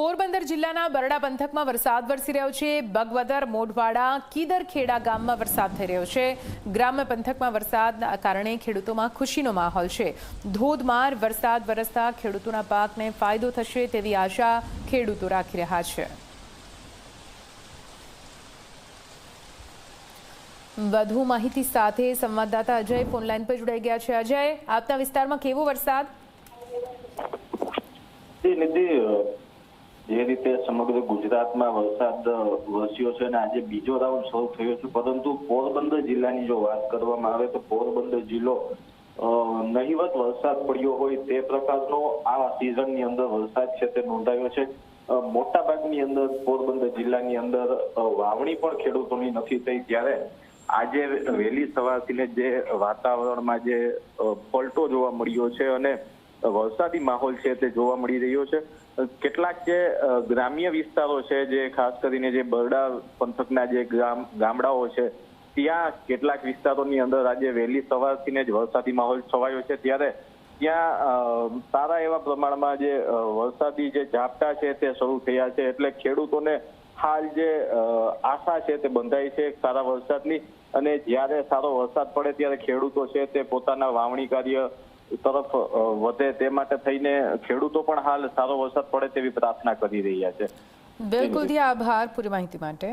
પોરબંદર જિલ્લાના બરડા પંથકમાં વરસાદ વરસી રહ્યો છે। બગવદર, મોઢવાડા, કીદરખેડા ગામમાં વરસાદ થઈ રહ્યો છે। ગ્રામ્ય પંથકમાં વરસાદના કારણે ખેડૂતોમાં ખુશીનો માહોલ છે। ધોધમાર વરસાદ વરસતા ખેડૂતોના પાકને ફાયદો થશે તેવી આશા ખેડૂતો રાખી રહ્યા છે। વધુ માહિતી સાથે સંવાદદાતા અજય ફોનલાઈન પર જોડાઈ ગયા છે। અજય, આપના વિસ્તારમાં કેવો વરસાદ? જે રીતે સમગ્ર ગુજરાતમાં વરસાદ વરસ્યો છે અને આજે બીજો રાઉન્ડ શરૂ થયો છે, પરંતુ પોરબંદર જિલ્લાની જો વાત કરવામાં આવે તો પોરબંદર જિલ્લો નહિવત વરસાદ પડ્યો હોય તે પ્રકારનો આ સિઝનની અંદર વરસાદ છે તે નોંધાયો છે। મોટા ભાગની અંદર પોરબંદર જિલ્લાની અંદર વાવણી પણ ખેડૂતોની નથી થઈ, ત્યારે આજે વહેલી સવારથી જે વાતાવરણમાં જે પલટો જોવા મળ્યો છે અને વરસાદી માહોલ છે તે જોવા મળી રહ્યો છે। કેટલાક જે ગ્રામ્ય વિસ્તારો છે, જે ખાસ કરીને જે બરડા પંથકના જે ગામડાઓ છે, ત્યાં કેટલાક વિસ્તારોની અંદર આજે વહેલી સવારથી જ વરસાદી માહોલ છવાયો છે, ત્યારે ત્યાં સારા એવા પ્રમાણમાં જે વરસાદી જે ઝાપટા છે તે શરૂ થયા છે। એટલે ખેડૂતોને હાલ જે આશા છે તે બંધાઈ છે સારા વરસાદની, અને જ્યારે સારો વરસાદ પડે ત્યારે ખેડૂતો છે તે પોતાના વાવણી કાર્ય તરફ વધે તે માટે થઈને ખેડૂતો પણ હાલ સારો વરસાદ પડે તેવી પ્રાર્થના કરી રહ્યા છે। બિલકુલ, આભાર પૂરી માહિતી માટે।